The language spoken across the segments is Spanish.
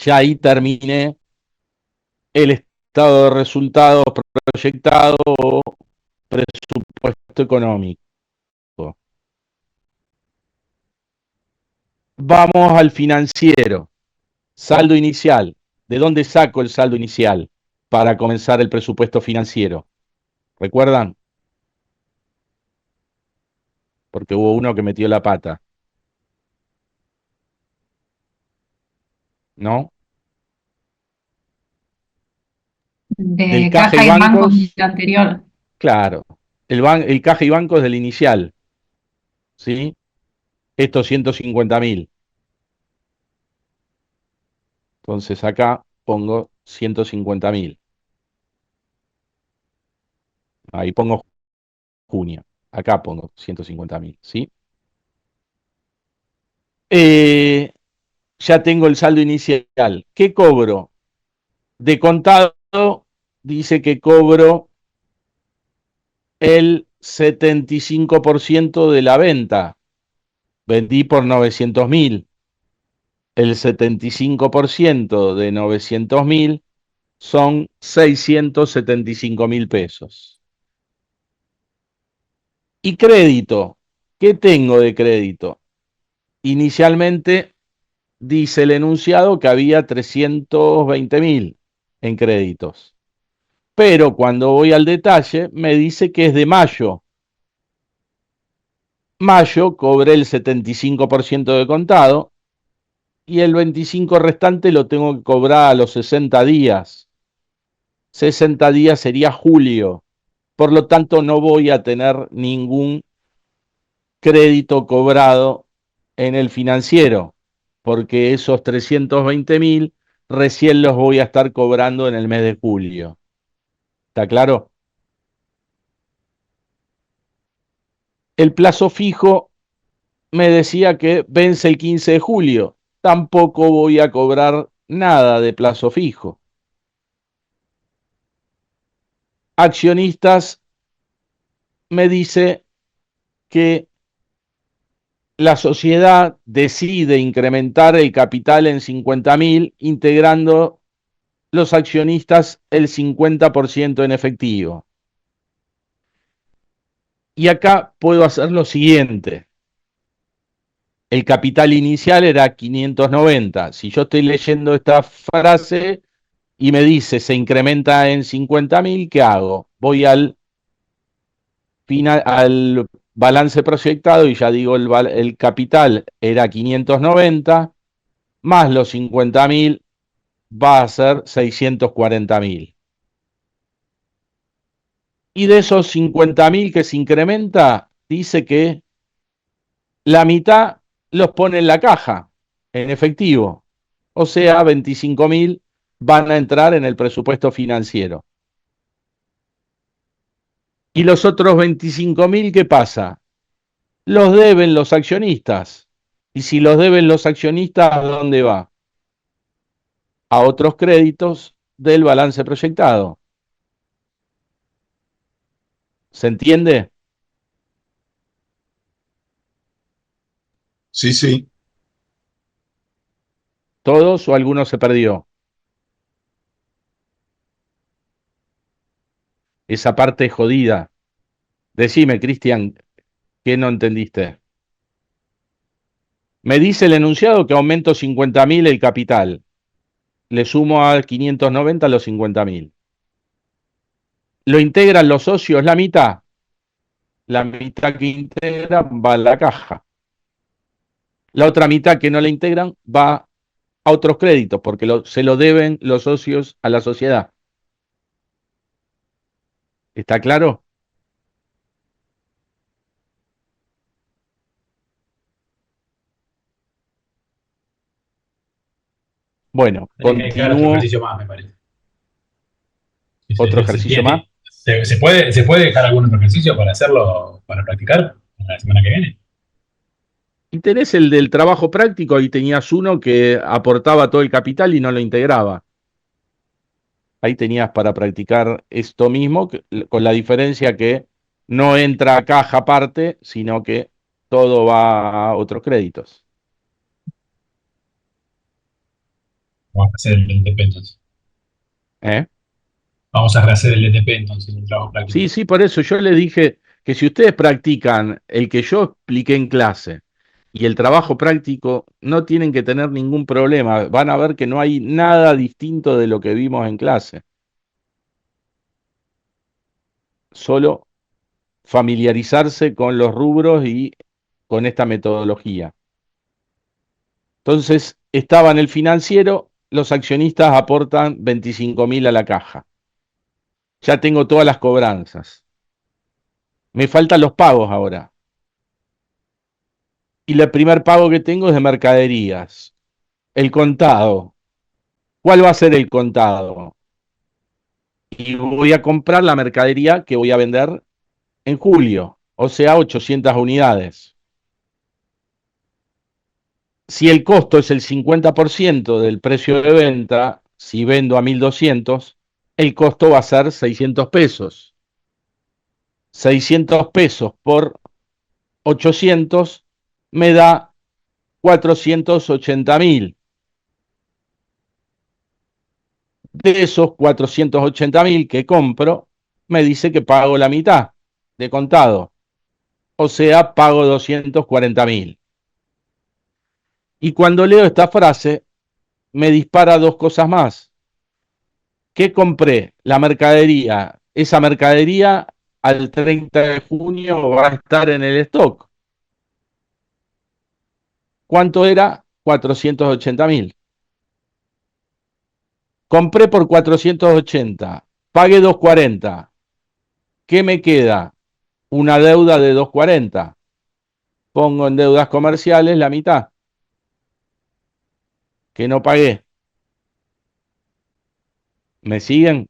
Ya ahí terminé el estado de resultados proyectado o presupuesto económico. Vamos al financiero. Saldo inicial. ¿De dónde saco el saldo inicial para comenzar el presupuesto financiero? ¿Recuerdan? Porque hubo uno que metió la pata, ¿no? Del De caja y caja y bancos del bancos, anterior. claro. El caja y bancos del inicial, ¿sí? Estos 150.000. Entonces acá pongo 150.000. Ahí pongo junio. Acá pongo 150.000, ¿sí? Eh, ya tengo el saldo inicial. ¿Qué cobro? De contado dice que cobro el 75% de la venta. Vendí por 900.000. El 75% de 900.000 son 675.000 pesos. Y crédito. ¿Qué tengo de crédito? Inicialmente dice el enunciado que había 320.000 en créditos. Pero cuando voy al detalle me dice que es de mayo. Mayo cobré el 75% de contado y el 25% restante lo tengo que cobrar a los 60 días. 60 días sería julio. Por lo tanto, no voy a tener ningún crédito cobrado en el financiero, porque esos 320.000 recién los voy a estar cobrando en el mes de julio. ¿Está claro? El plazo fijo me decía que vence el 15 de julio. Tampoco voy a cobrar nada de plazo fijo. Accionistas me dice que la sociedad decide incrementar el capital en 50.000, integrando los accionistas el 50% en efectivo. Y acá puedo hacer lo siguiente. El capital inicial era 590. Si yo estoy leyendo esta frase y me dice se incrementa en 50.000, ¿qué hago? Voy al balance proyectado y ya digo el capital era 590 más los 50.000 va a ser 640.000. Y de esos 50.000 que se incrementa, dice que la mitad los pone en la caja, en efectivo. O sea, 25.000 van a entrar en el presupuesto financiero. ¿Y los otros 25.000 qué pasa? Los deben los accionistas. Y si los deben los accionistas, ¿a dónde va? A otros créditos del balance proyectado. ¿Se entiende? Sí, sí. ¿Todos o alguno se perdió? Esa parte jodida. Decime, Cristian, ¿qué no entendiste? Me dice el enunciado que aumento 50.000 el capital. Le sumo a 590 los 50.000. Lo integran los socios la mitad. La mitad que integran va a la caja. La otra mitad que no la integran va a otros créditos porque se lo deben los socios a la sociedad. ¿Está claro? Bueno, Tenés que dejar otro continúo. ejercicio más, me parece. Otro ejercicio más. ¿Se puede dejar algún otro ejercicio para hacerlo, para practicar para la semana que viene? Y tenés el del trabajo práctico, ahí tenías uno que aportaba todo el capital y no lo integraba. Ahí tenías para practicar esto mismo, con la diferencia que no entra a caja aparte, sino que todo va a otros créditos. Vamos a hacer el LTP entonces. ¿Eh? Vamos a rehacer el LTP entonces, el trabajo práctico. Sí, sí, por eso yo le dije que si ustedes practican el que yo expliqué en clase y el trabajo práctico, no tienen que tener ningún problema. Van a ver que no hay nada distinto de lo que vimos en clase. Solo familiarizarse con los rubros y con esta metodología. Entonces, estaba en el financiero, los accionistas aportan 25.000 a la caja. Ya tengo todas las cobranzas. Me faltan los pagos ahora. Y el primer pago que tengo es de mercaderías. El contado. ¿Cuál va a ser el contado? Y voy a comprar la mercadería que voy a vender en julio, o sea, 800 unidades. Si el costo es el 50% del precio de venta, si vendo a 1.200, el costo va a ser 600 pesos. 600 pesos por 800 me da 480.000. De esos 480.000 que compro, me dice que pago la mitad de contado. O sea, pago 240.000. Y cuando leo esta frase, me dispara dos cosas más. ¿Qué compré? La mercadería. Esa mercadería al 30 de junio va a estar en el stock. ¿Cuánto era? 480.000. Compré por 480. Pagué 240. ¿Qué me queda? Una deuda de 240. Pongo en deudas comerciales la mitad que no pagué. ¿Me siguen?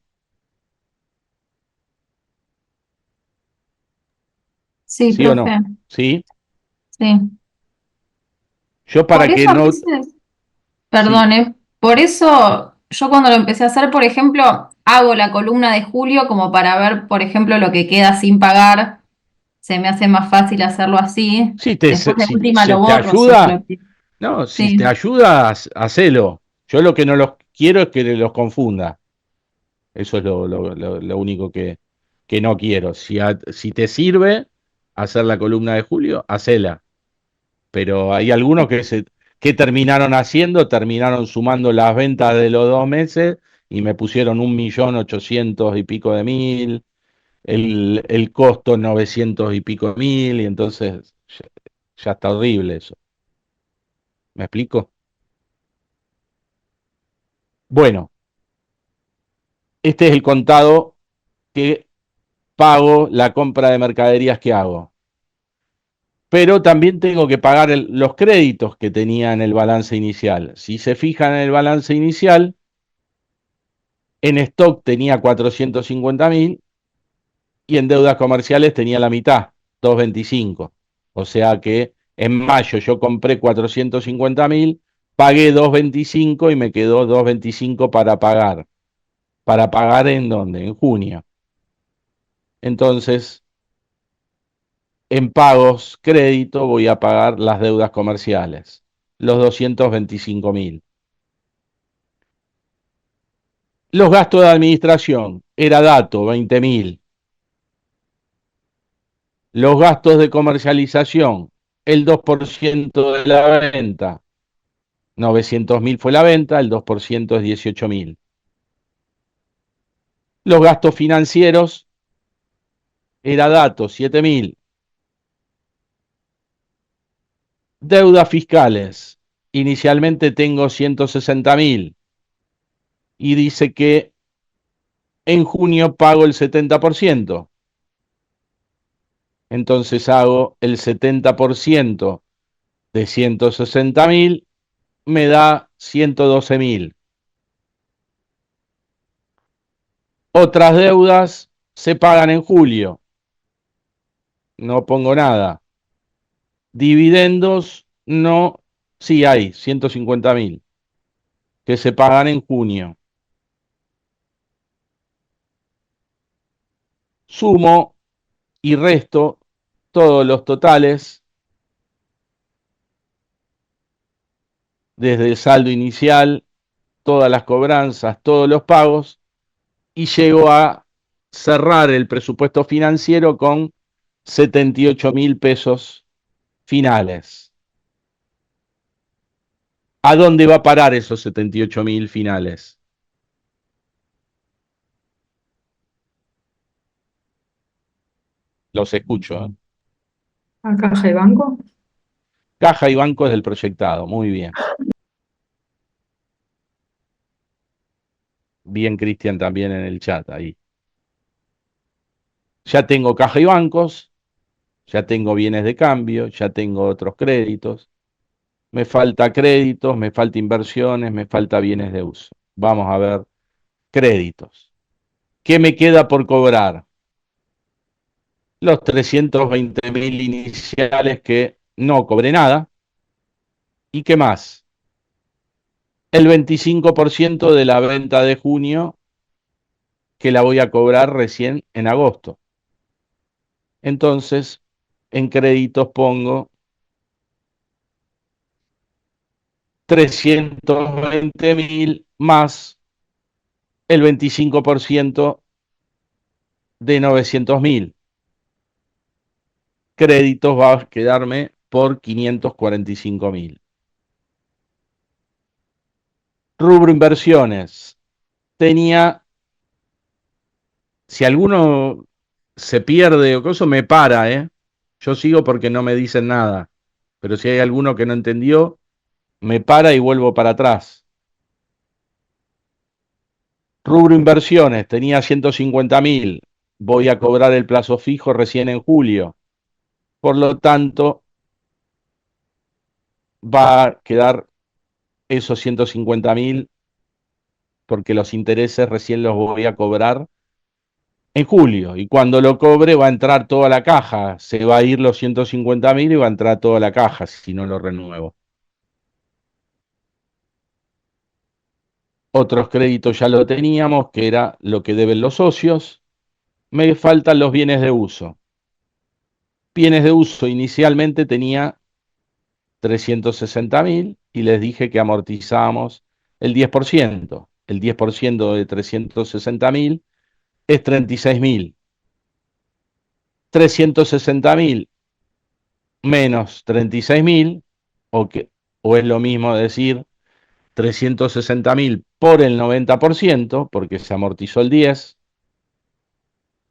Sí, ¿Sí o profe, no? ¿Sí? sí. Yo Por para que eso a no... veces, Sí, perdone, por eso yo cuando lo empecé a hacer, por ejemplo, hago la columna de julio como para ver, por ejemplo, lo que queda sin pagar. Se me hace más fácil hacerlo así. si Después de si última se lo te borro si es ayuda, lo que... no, si te Sí. ayuda, hacelo. Yo lo que no los quiero es que los confunda. Eso es lo único que no quiero. Si te sirve hacer la columna de julio, hacela. Pero hay algunos que terminaron haciendo, terminaron sumando las ventas de los 2 meses y me pusieron 1.800.000 y pico, el costo 900 y pico mil, y entonces ya está horrible eso. ¿Me explico? Bueno, este es el contado que pago la compra de mercaderías que hago. Pero también tengo que pagar los créditos que tenía en el balance inicial. Si se fijan en el balance inicial, en stock tenía 450.000 y en deudas comerciales tenía la mitad, 225. O sea que en mayo yo compré 450.000, pagué 225 y me quedó 225 para pagar. ¿Para pagar en dónde? En junio. Entonces, en pagos crédito voy a pagar las deudas comerciales, los 225.000. Los gastos de administración, era dato, 20.000. Los gastos de comercialización, el 2% de la venta. 900.000 fue la venta, el 2% es 18.000. Los gastos financieros, era dato, 7.000. Deudas fiscales, inicialmente tengo 160.000 y dice que en junio pago el 70%. Entonces hago el 70% de 160.000, me da 112.000. Otras deudas se pagan en julio, no pongo nada. Dividendos, no, sí hay, 150.000, que se pagan en junio. Sumo y resto todos los totales desde el saldo inicial, todas las cobranzas, todos los pagos, y llego a cerrar el presupuesto financiero con 78.000 pesos finales. ¿A dónde va a parar esos 78.000 finales? Los escucho. ¿A caja y banco? Caja y banco es del proyectado, muy bien. Bien, Cristian, también en el chat ahí. Ya tengo caja y bancos, ya tengo bienes de cambio, ya tengo otros créditos. Me falta créditos, me falta inversiones, me falta bienes de uso. Vamos a ver créditos. ¿Qué me queda por cobrar? Los 320.000 iniciales que no cobré nada. ¿Y qué más? El 25% de la venta de junio que la voy a cobrar recién en agosto. Entonces, en créditos pongo 320.000 más el 25% de 900.000. Créditos va a quedarme por 545.000. Rubro inversiones. Tenía, si alguno se pierde o cosa, me para, ¿eh? Yo sigo porque no me dicen nada. Pero si hay alguno que no entendió, me para y vuelvo para atrás. Rubro inversiones, tenía 150.000. Voy a cobrar el plazo fijo recién en julio. Por lo tanto, va a quedar esos 150.000 porque los intereses recién los voy a cobrar en julio. Y cuando lo cobre va a entrar toda la caja. Se va a ir los 150.000 y va a entrar toda la caja si no lo renuevo. Otros créditos ya lo teníamos, que era lo que deben los socios. Me faltan los bienes de uso. Bienes de uso inicialmente tenía 360.000 y les dije que amortizábamos el 10%. El 10% de 360.000 es 36.000. 360.000 menos 36.000, o es lo mismo decir 360.000 por el 90%, porque se amortizó el 10,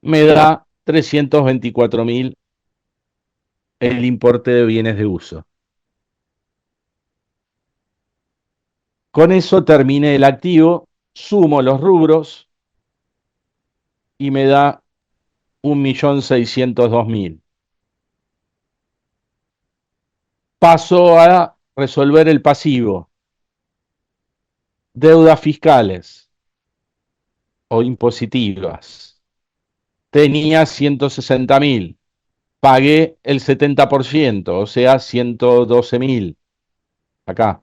me da 324.000 el importe de bienes de uso. Con eso terminé el activo, sumo los rubros y me da 1.602.000. Paso a resolver el pasivo. Deudas fiscales o impositivas. Tenía 160.000. Pagué el 70%, o sea, 112.000. Acá.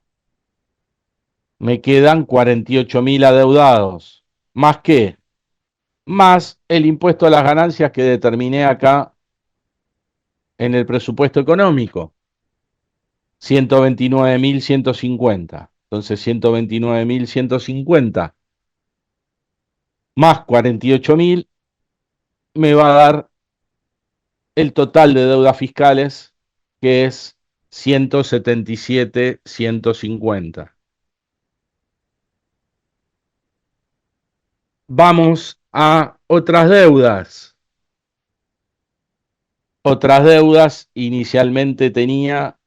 Me quedan 48.000 adeudados. ¿Más qué? Más el impuesto a las ganancias que determiné acá en el presupuesto económico. 129.150. Entonces 129.150 más 48.000 me va a dar el total de deudas fiscales, que es 177.150. Vamos a otras deudas. Otras deudas, inicialmente tenía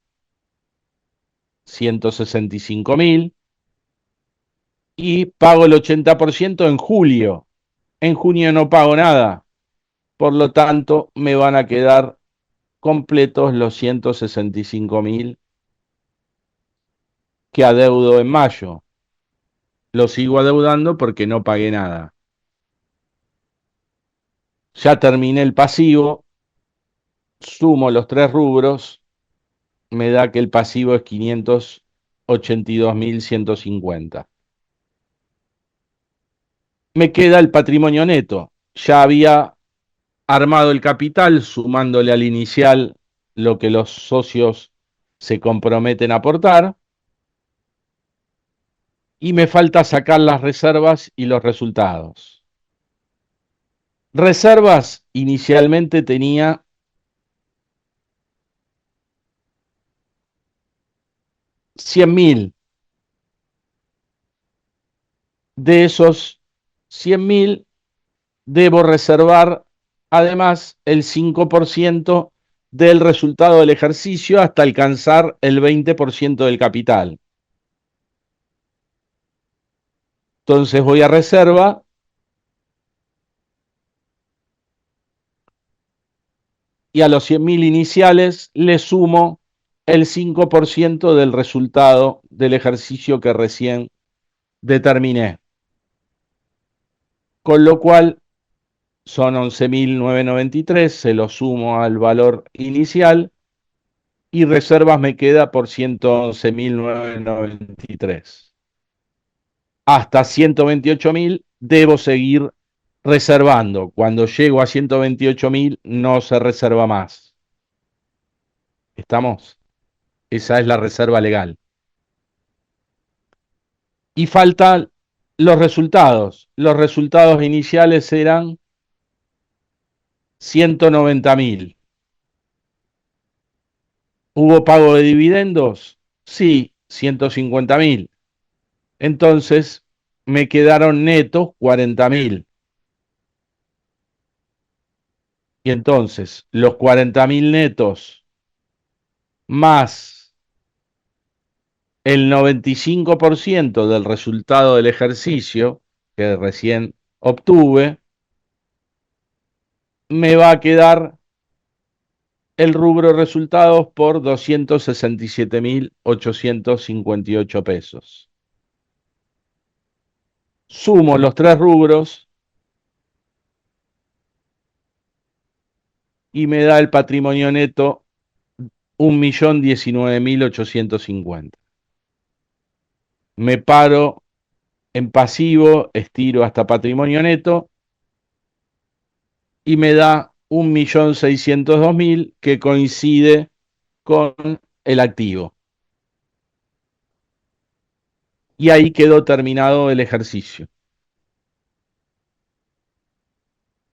165.000 y pago el 80% en julio. En junio no pago nada. Por lo tanto, me van a quedar completos los 165.000 que adeudo en mayo. Lo sigo adeudando porque no pagué nada. Ya terminé el pasivo, sumo los tres rubros, me da que el pasivo es 582.150. Me queda el patrimonio neto. Ya había armado el capital, sumándole al inicial lo que los socios se comprometen a aportar. y me falta sacar las reservas y los resultados. Reservas, inicialmente tenía 100.000. De esos 100.000, debo reservar además el 5% del resultado del ejercicio hasta alcanzar el 20% del capital. Entonces voy a reserva y a los 100.000 iniciales le sumo el 5% del resultado del ejercicio que recién determiné. Con lo cual son 11.993, se lo sumo al valor inicial y reservas me queda por 111.993. Hasta 128.000 debo seguir reservando. Cuando llego a 128.000 no se reserva más. ¿Estamos? Esa es la reserva legal. Y faltan los resultados. Los resultados iniciales eran 190.000. ¿Hubo pago de dividendos? Sí, 150.000. Entonces me quedaron netos 40.000. Y entonces los 40.000 netos más el 95% del resultado del ejercicio que recién obtuve, me va a quedar el rubro resultados por 267.858 pesos. Sumo los tres rubros y me da el patrimonio neto 1.019.850. Me paro en pasivo, estiro hasta patrimonio neto y me da 1.602.000 que coincide con el activo. Y ahí quedó terminado el ejercicio.